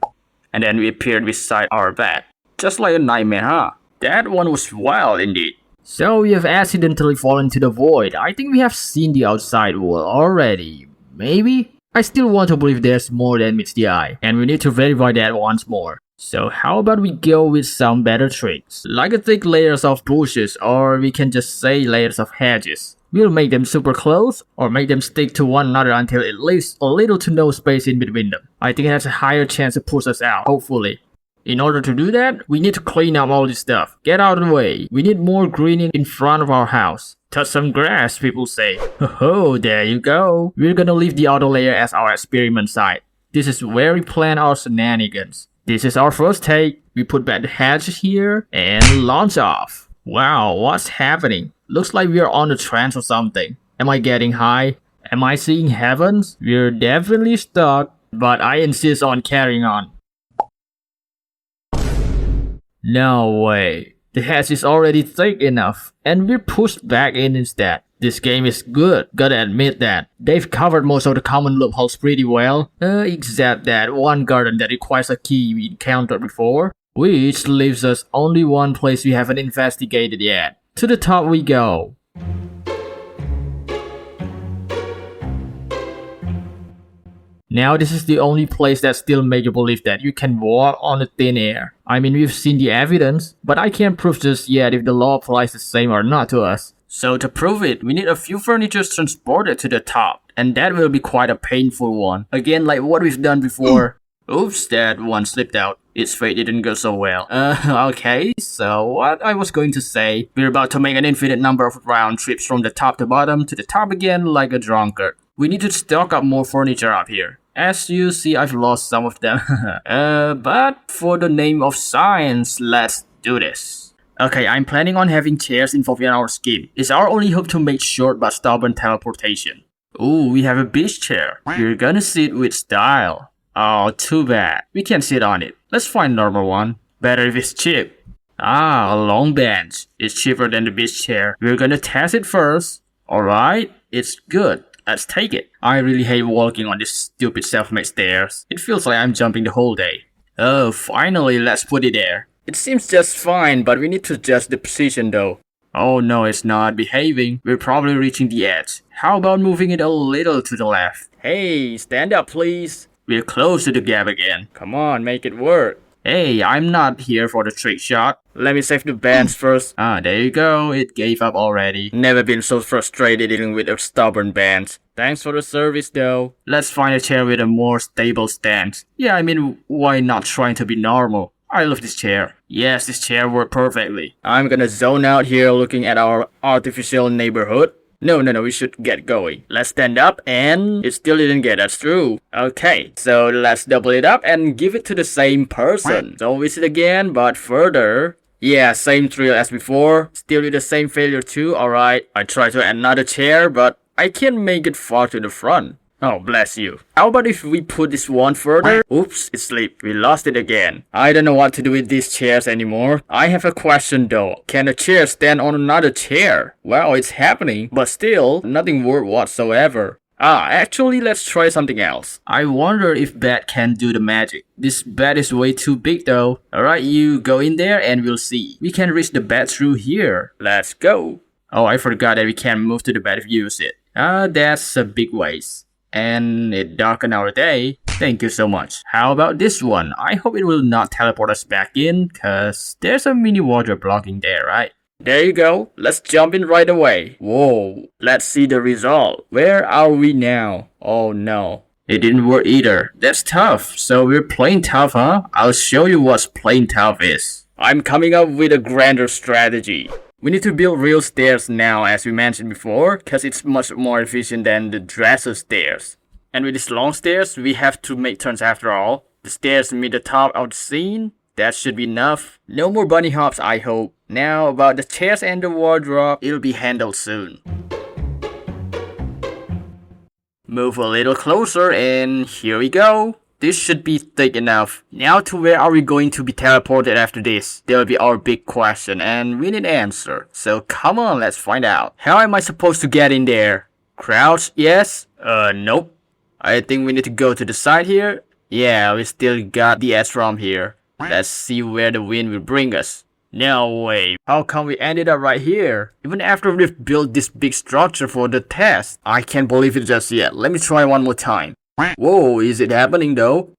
And then we appeared beside our bed. Just like a nightmare, huh? That one was wild indeed. So we have accidentally fallen to the void. I think we have seen the outside world already. Maybe? I still want to believe there's more than meets the eye, and we need to verify that once more. So how about we go with some better tricks, like a thick layers of bushes, or we can just say layers of hedges. We'll make them super close, or make them stick to one another until it leaves a little to no space in between them. I think it has a higher chance to push us out, hopefully. In order to do that, we need to clean up all this stuff. Get out of the way. We need more greening in front of our house. Touch some grass, people say. Oh, there you go. We're gonna leave the outer layer as our experiment site. This is where we plan our shenanigans. This is our first take. We put back the hatches here and launch off. Wow, what's happening? Looks like we are on a trance or something. Am I getting high? Am I seeing heavens? We're definitely stuck, but I insist on carrying on. No way. The hatch is already thick enough, and we're pushed back in instead. This game is good, gotta admit that. They've covered most of the common loopholes pretty well, except that one garden that requires a key we encountered before, which leaves us only one place we haven't investigated yet. To the top we go. Now this is the only place that still make you believe that you can walk on the thin air. I mean, we've seen the evidence, but I can't prove just yet if the law applies the same or not to us. So to prove it, we need a few furniture transported to the top, and that will be quite a painful one. Again, like what we've done before. Oops, that one slipped out. Its fate didn't go so well. Okay, so what I was going to say, we're about to make an infinite number of round trips from the top to bottom to the top again like a drunkard. We need to stock up more furniture up here. As you see, I've lost some of them. But for the name of science, let's do this. Okay, I'm planning on having chairs involved in our scheme. It's our only hope to make short but stubborn teleportation. Ooh, we have a beach chair. We're gonna sit with style. Oh, too bad. We can't sit on it. Let's find a normal one. Better if it's cheap. Ah, a long bench. It's cheaper than the beach chair. We're gonna test it first. Alright, it's good. Let's take it. I really hate walking on these stupid self-made stairs. It feels like I'm jumping the whole day. Oh, finally, let's put it there. It seems just fine, but we need to adjust the position though. Oh no, it's not behaving. We're probably reaching the edge. How about moving it a little to the left? Hey, stand up please. We're close to the gap again. Come on, make it work. Hey, I'm not here for the trick shot. Let me save the bench first. Ah, there you go. It gave up already. Never been so frustrated dealing with a stubborn bench. Thanks for the service though. Let's find a chair with a more stable stance. Yeah, I mean, why not trying to be normal? I love this chair. Yes, this chair worked perfectly. I'm gonna zone out here looking at our artificial neighborhood. No, we should get going. Let's stand up and it still didn't get us through. Okay, so let's double it up and give it to the same person. So visit again, but further. Yeah, same thrill as before. Still with the same failure too, alright. I tried to add another chair, but I can't make it far to the front. Oh, bless you. How about if we put this one further? Oops, it slipped. We lost it again. I don't know what to do with these chairs anymore. I have a question though. Can a chair stand on another chair? Well, it's happening, but still, nothing worked whatsoever. Actually, let's try something else. I wonder if bed can do the magic. This bed is way too big though. Alright, you go in there and we'll see. We can reach the bed through here. Let's go. Oh, I forgot that we can't move to the bed if we use it. That's a big waste. And it darkened our day. Thank you so much. How about this one? I hope it will not teleport us back in, cause there's a mini wardrobe blocking there, right? There you go. Let's jump in right away. Whoa. Let's see the result. Where are we now? Oh no. It didn't work either. That's tough. So we're playing tough, huh? I'll show you what playing tough is. I'm coming up with a grander strategy. We need to build real stairs now, as we mentioned before, cause it's much more efficient than the dresser stairs. And with these long stairs, we have to make turns after all. The stairs meet the top of the scene. That should be enough. No more bunny hops, I hope. Now about the chairs and the wardrobe, it'll be handled soon. Move a little closer and here we go. This should be thick enough. Now to where are we going to be teleported after this? That'll be our big question and we need an answer. So come on, let's find out. How am I supposed to get in there? Crouch, yes? Nope. I think we need to go to the side here. Yeah, we still got the edge from here. Let's see where the wind will bring us. No way. How come we ended up right here? Even after we've built this big structure for the test. I can't believe it just yet. Let me try one more time. Whoa, is it happening though?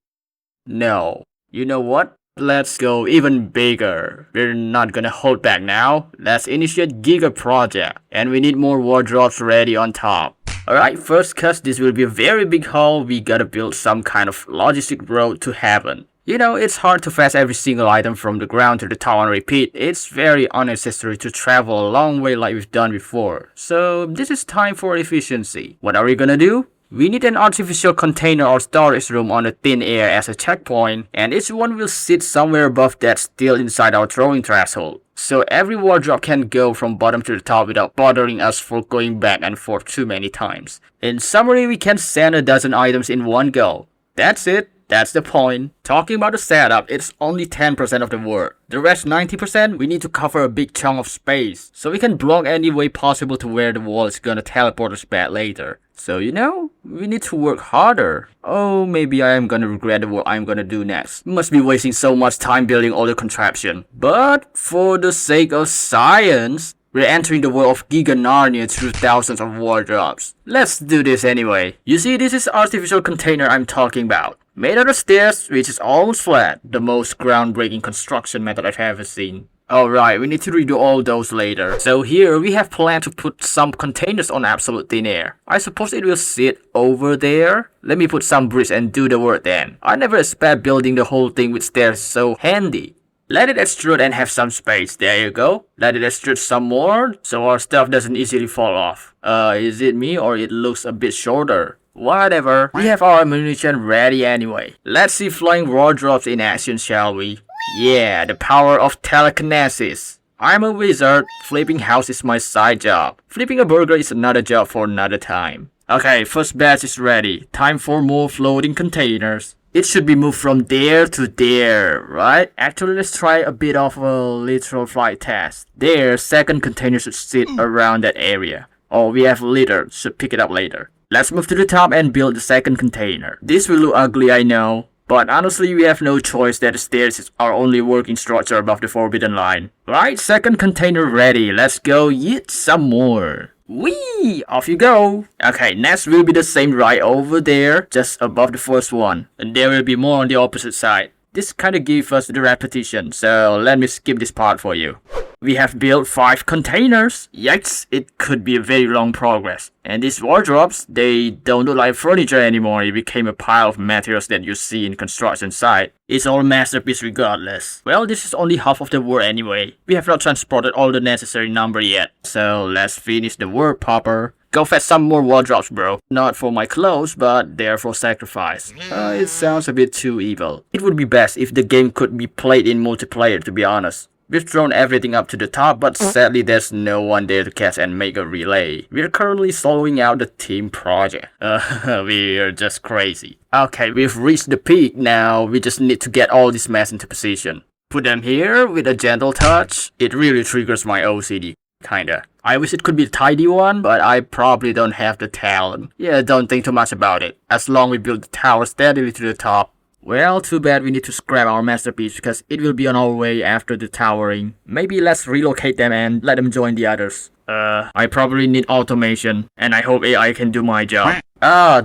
No. You know what? Let's go even bigger. We're not gonna hold back now. Let's initiate Giga Project. And we need more wardrobes ready on top. Alright, first cause this will be a very big hall, we gotta build some kind of logistic road to heaven. You know, it's hard to fetch every single item from the ground to the top and repeat. It's very unnecessary to travel a long way like we've done before. So this is time for efficiency. What are we gonna do? We need an artificial container or storage room on the thin air as a checkpoint, and each one will sit somewhere above that, still inside our throwing threshold. So every wardrobe can go from bottom to the top without bothering us for going back and forth too many times. In summary, we can send a dozen items in one go. That's it. That's the point. Talking about the setup, it's only 10% of the work. The rest 90%, we need to cover a big chunk of space, so we can block any way possible to where the wall is gonna teleport us back later. So you know, we need to work harder. Oh, maybe I am gonna regret what I'm gonna do next. Must be wasting so much time building all the contraption. But for the sake of science, We're entering the world of Giga Narnia through thousands of wardrobes. Let's do this anyway. You see, this is artificial container I'm talking about. Made out of stairs, which is almost flat. The most groundbreaking construction method I've ever seen. Alright, we need to redo all those later. So here, we have planned to put some containers on absolute thin air. I suppose it will sit over there? Let me put some bricks and do the work then. I never expect building the whole thing with stairs so handy. Let it extrude and have some space. There you go. Let it extrude some more, so our stuff doesn't easily fall off. Is it me or it looks a bit shorter? Whatever. We have our ammunition ready anyway. Let's see flying wardrobes in action, shall we? Yeah, the power of telekinesis. I'm a wizard. Flipping house is my side job. Flipping a burger is another job for another time. Okay, first batch is ready. Time for more floating containers. It should be moved from there to there, right? Actually, let's try a bit of a literal flight test. There, second container should sit around that area. Oh, we have litter, should pick it up later. Let's move to the top and build the second container. This will look ugly, I know. But honestly, we have no choice that the stairs is our only working structure above the forbidden line. Right, second container ready. Let's go eat some more. Whee! Off you go! Okay, next will be the same right over there, just above the first one. And there will be more on the opposite side. This kinda gives us the repetition, so let me skip this part for you. We have built 5 containers. Yikes, it could be a very long progress. And these wardrobes, they don't look like furniture anymore. It became a pile of materials that you see in construction site. It's all a masterpiece regardless. Well, this is only half of the work anyway. We have not transported all the necessary number yet. So let's finish the work, Popper. Go fetch some more wardrobes, bro. Not for my clothes, but they're for sacrifice. It sounds a bit too evil. It would be best if the game could be played in multiplayer, to be honest. We've thrown everything up to the top, but sadly there's no one there to catch and make a relay. We're currently soloing out the team project. We're just crazy. Okay, we've reached the peak now. We just need to get all this mess into position. Put them here with a gentle touch. It really triggers my OCD. Kinda. I wish it could be a tidy one, but I probably don't have the talent. Yeah, don't think too much about it. As long as we build the tower steadily to the top. Well, too bad we need to scrap our masterpiece because it will be on our way after the towering. Maybe let's relocate them and let them join the others. I probably need automation, and I hope AI can do my job.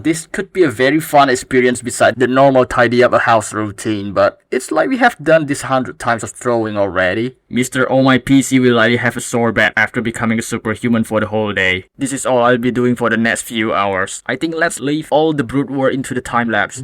This could be a very fun experience beside the normal tidy up a house routine, but it's like we have done this 100 times of throwing already. Mr. Oh My PC will likely have a sore back after becoming a superhuman for the whole day. This is all I'll be doing for the next few hours. I think let's leave all the brute work into the time lapse.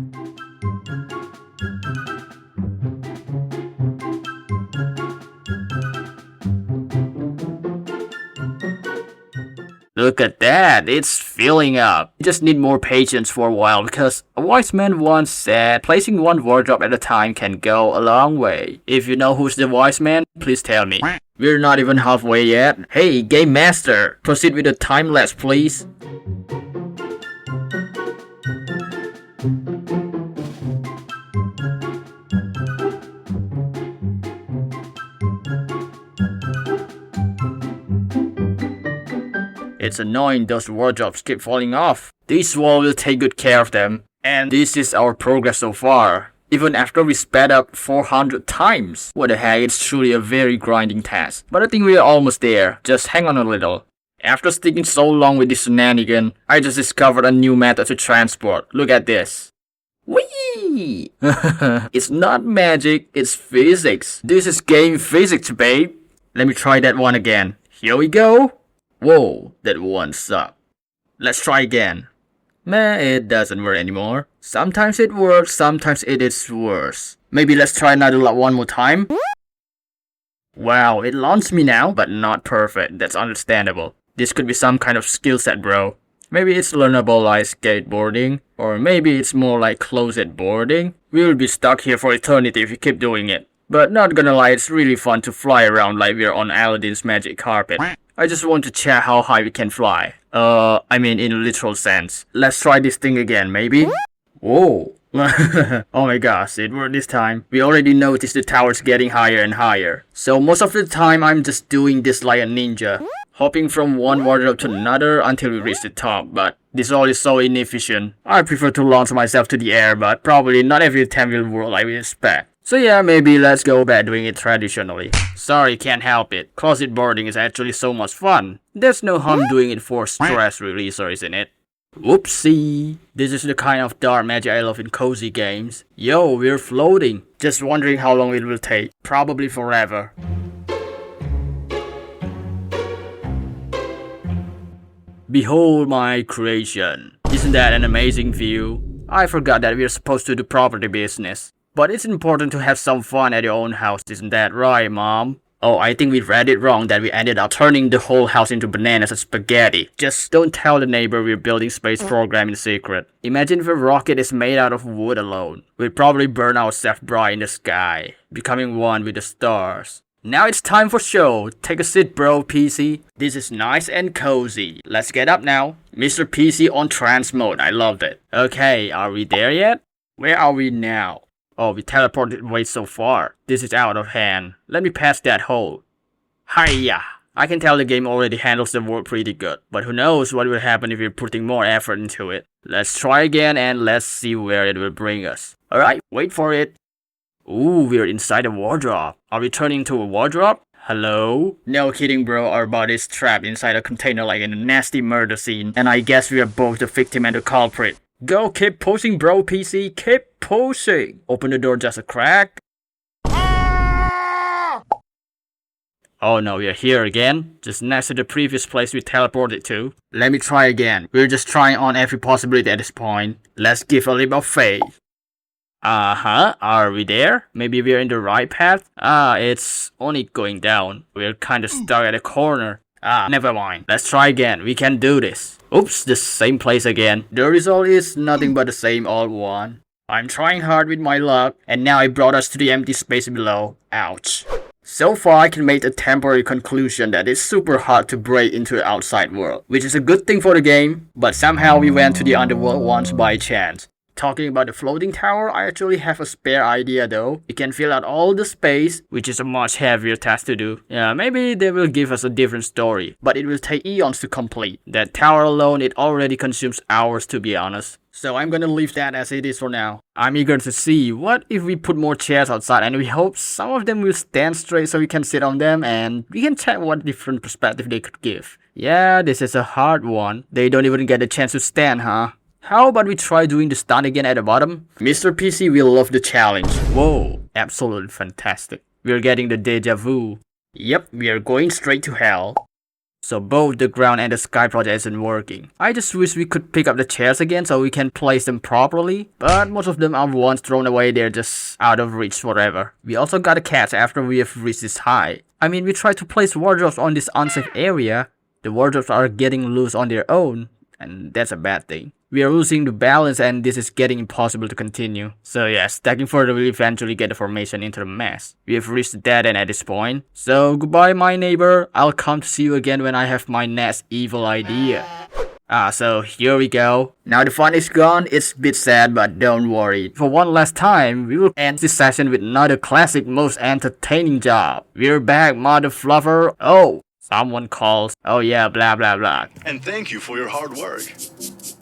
Look at that, it's filling up. You just need more patience for a while because a wise man once said placing one wardrobe at a time can go a long way. If you know who's the wise man, please tell me. We're not even halfway yet. Hey, Game Master, proceed with the time lapse please. It's annoying those wardrobes keep falling off. This wall will take good care of them. And this is our progress so far. Even after we sped up 400 times. What the heck, it's truly a very grinding task. But I think we are almost there. Just hang on a little. After sticking so long with this shenanigan, I just discovered a new method to transport. Look at this. Whee! It's not magic, it's physics. This is game physics, babe. Let me try that one again. Here we go. Whoa, that one sucked. Let's try again. Meh, it doesn't work anymore. Sometimes it works, sometimes it is worse. Maybe let's try another one more time. Wow, it launched me now, but not perfect. That's understandable. This could be some kind of skill set, bro. Maybe it's learnable like skateboarding, or maybe it's more like closet boarding. We'll be stuck here for eternity if we keep doing it. But not gonna lie, it's really fun to fly around like we're on Aladdin's magic carpet. I just want to check how high we can fly. I mean in a literal sense. Let's try this thing again, maybe? Whoa. Oh my gosh, it worked this time. We already noticed the tower's getting higher and higher. So most of the time I'm just doing this like a ninja. Hopping from one wardrobe to another until we reach the top, but this all is so inefficient. I prefer to launch myself to the air, but probably not every attempt will work like we expect. So yeah, maybe let's go back doing it traditionally. Sorry, can't help it. Closet boarding is actually so much fun. There's no harm doing it for stress releaser, isn't it? Whoopsie. This is the kind of dark magic I love in cozy games. Yo, we're floating. Just wondering how long it will take. Probably forever. Behold my creation. Isn't that an amazing view? I forgot that we're supposed to do property business. But it's important to have some fun at your own house, isn't that right, Mom? Oh, I think we read it wrong that we ended up turning the whole house into bananas and spaghetti. Just don't tell the neighbor we're building space program in secret. Imagine if a rocket is made out of wood alone. We'd probably burn ourselves bright in the sky, becoming one with the stars. Now it's time for show. Take a seat, bro, PC. This is nice and cozy. Let's get up now. Mr. PC on trance mode. I loved it. Okay, are we there yet? Where are we now? Oh, we teleported way so far. This is out of hand. Let me pass that hole. Hiya! I can tell the game already handles the world pretty good, but who knows what will happen if we're putting more effort into it. Let's try again and let's see where it will bring us. Alright, wait for it. Ooh, we're inside a wardrobe. Are we turning into a wardrobe? Hello? No kidding, bro. Our body's trapped inside a container like in a nasty murder scene, and I guess we are both the victim and the culprit. Go, keep pushing, bro, PC. Keep pushing. Open the door just a crack. Oh no, we are here again. Just next to the previous place we teleported to. Let me try again. We're just trying on every possibility at this point. Let's give a leap of faith. Are we there? Maybe we're in the right path? It's only going down. We're kinda stuck at a corner. Never mind. Let's try again. We can do this. Oops, the same place again. The result is nothing but the same old one. I'm trying hard with my luck, and now it brought us to the empty space below. Ouch. So far, I can make a temporary conclusion that it's super hard to break into the outside world, which is a good thing for the game, but somehow we went to the underworld once by chance. Talking about the floating tower, I actually have a spare idea though. We can fill out all the space, which is a much heavier task to do. Yeah, maybe they will give us a different story, but it will take eons to complete. That tower alone, it already consumes hours to be honest. So I'm gonna leave that as it is for now. I'm eager to see what if we put more chairs outside and we hope some of them will stand straight so we can sit on them and we can check what different perspective they could give. Yeah, this is a hard one. They don't even get a chance to stand, huh? How about we try doing the stunt again at the bottom? Mr. PC will love the challenge. Whoa, absolutely fantastic. We're getting the deja vu. Yep, we are going straight to hell. So both the ground and the sky project isn't working. I just wish we could pick up the chairs again so we can place them properly. But most of them are once thrown away, they're just out of reach forever. We also got a catch after we have reached this high. I mean, we tried to place wardrobes on this unsafe area. The wardrobes are getting loose on their own, and that's a bad thing. We are losing the balance and this is getting impossible to continue. So yeah, stacking further will eventually get the formation into a mess. We have reached the dead end at this point. So goodbye my neighbor, I'll come to see you again when I have my next evil idea. So here we go. Now the fun is gone, it's a bit sad but don't worry. For one last time, we will end this session with another classic most entertaining job. We're back, mother fluffer. Oh, someone calls. Oh yeah, blah blah blah. And thank you for your hard work.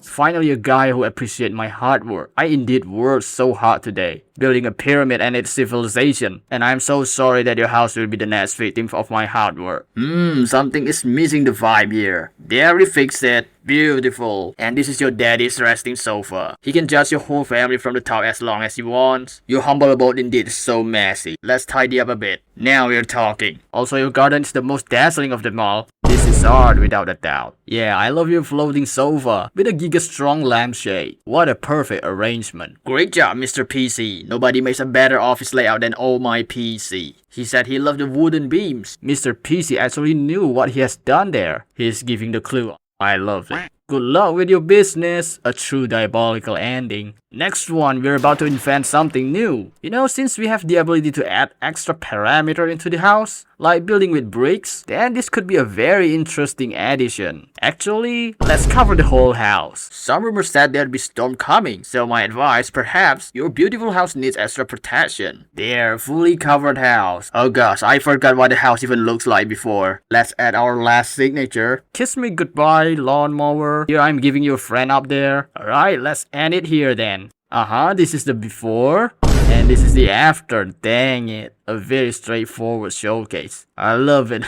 Finally a guy who appreciates my hard work. I indeed worked so hard today, building a pyramid and its civilization. And I'm so sorry that your house will be the next victim of my hard work. Something is missing the vibe here. There we fixed it. Beautiful. And this is your daddy's resting sofa. He can judge your whole family from the top as long as he wants. Your humble abode indeed is so messy. Let's tidy up a bit. Now we're talking. Also, your garden is the most dazzling of them all. This is art without a doubt. Yeah, I love your floating sofa with a giga-strong lampshade. What a perfect arrangement. Great job, Mr. PC. Nobody makes a better office layout than old my PC. He said he loved the wooden beams. Mr. PC actually knew what he has done there. He's giving the clue. I love it. Good luck with your business. A true diabolical ending. Next one, we're about to invent something new. You know, since we have the ability to add extra parameter into the house, like building with bricks, then this could be a very interesting addition. Actually, let's cover the whole house. Some rumors said there'd be storm coming, so my advice, perhaps your beautiful house needs extra protection. There, fully covered house. Oh gosh, I forgot what the house even looks like before. Let's add our last signature. Kiss me goodbye, lawnmower. Here I'm giving you a friend up there. Alright, let's end it here then. This is the before. And this is the after. Dang it. A very straightforward showcase. I love it.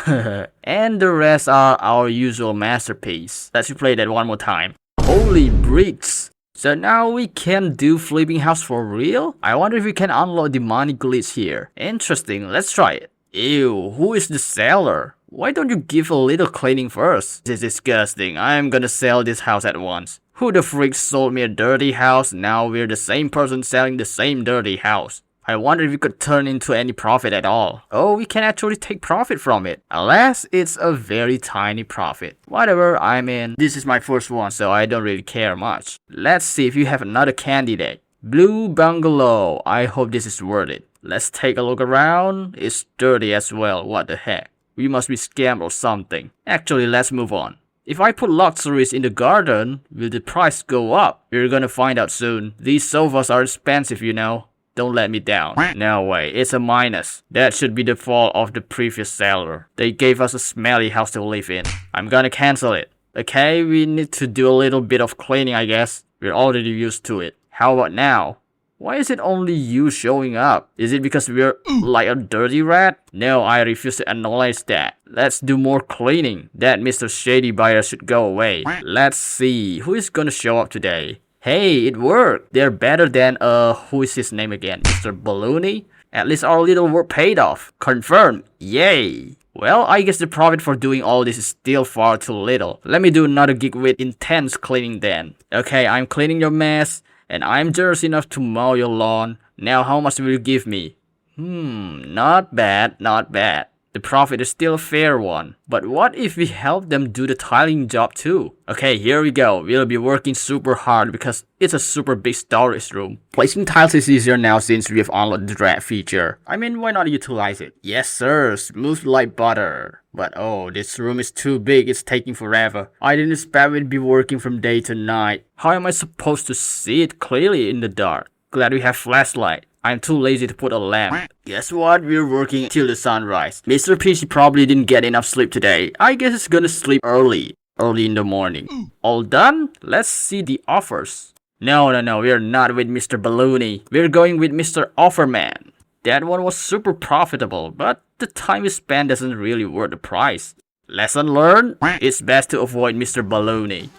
And the rest are our usual masterpiece. Let's play that one more time. Holy bricks. So now we can do flipping house for real? I wonder if we can unlock the money glitch here. Interesting, let's try it. Ew, who is the seller? Why don't you give a little cleaning first? This is disgusting. I'm gonna sell this house at once. Who the freak sold me a dirty house? Now we're the same person selling the same dirty house. I wonder if we could turn into any profit at all. Oh, we can actually take profit from it. Alas, it's a very tiny profit. Whatever, I mean, this is my first one, so I don't really care much. Let's see if you have another candidate. Blue Bungalow. I hope this is worth it. Let's take a look around. It's dirty as well. What the heck? We must be scammed or something. Actually, let's move on. If I put luxuries in the garden, will the price go up? We're gonna find out soon. These sofas are expensive, you know. Don't let me down. No way, it's a minus. That should be the fault of the previous seller. They gave us a smelly house to live in. I'm gonna cancel it. Okay, we need to do a little bit of cleaning, I guess. We're already used to it. How about now? Why is it only you showing up? Is it because we're like a dirty rat? No, I refuse to acknowledge that. Let's do more cleaning. That Mr. Shady buyer should go away. Let's see, who is gonna show up today? Hey, it worked. They're better than, who is his name again? Mr. Balloony? At least our little work paid off. Confirmed. Yay. Well, I guess the profit for doing all this is still far too little. Let me do another gig with intense cleaning then. Okay, I'm cleaning your mess, and I'm generous enough to mow your lawn. Now how much will you give me? Not bad, not bad. The profit is still a fair one. But what if we help them do the tiling job too? Okay, here we go. We'll be working super hard because it's a super big storage room. Placing tiles is easier now since we have unlocked the drag feature. I mean, why not utilize it? Yes sir, smooth like butter. But oh, this room is too big, it's taking forever. I didn't expect we'd be working from day to night. How am I supposed to see it clearly in the dark? Glad we have flashlight. I'm too lazy to put a lamp. Guess what? We're working till the sunrise. Mr. Peachy probably didn't get enough sleep today. I guess he's gonna sleep early in the morning. All done? Let's see the offers. No, we're not with Mr. Balloony. We're going with Mr. Offerman. That one was super profitable, but the time we spent doesn't really worth the price. Lesson learned? It's best to avoid Mr. Balloony.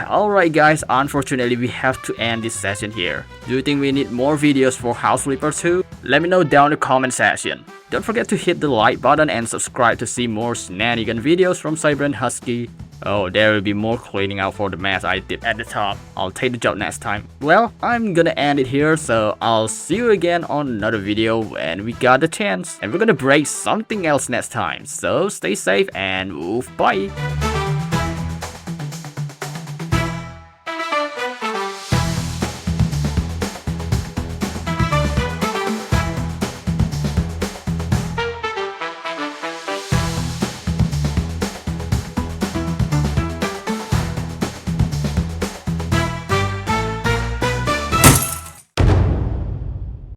Alright guys, unfortunately we have to end this session here. Do you think we need more videos for House Flipper 2? Let me know down in the comment section. Don't forget to hit the like button and subscribe to see more shenanigan videos from Cyber and Husky. Oh, there will be more cleaning out for the mess I did at the top. I'll take the job next time. Well, I'm gonna end it here, so I'll see you again on another video when we got the chance. And we're gonna break something else next time. So stay safe and bye.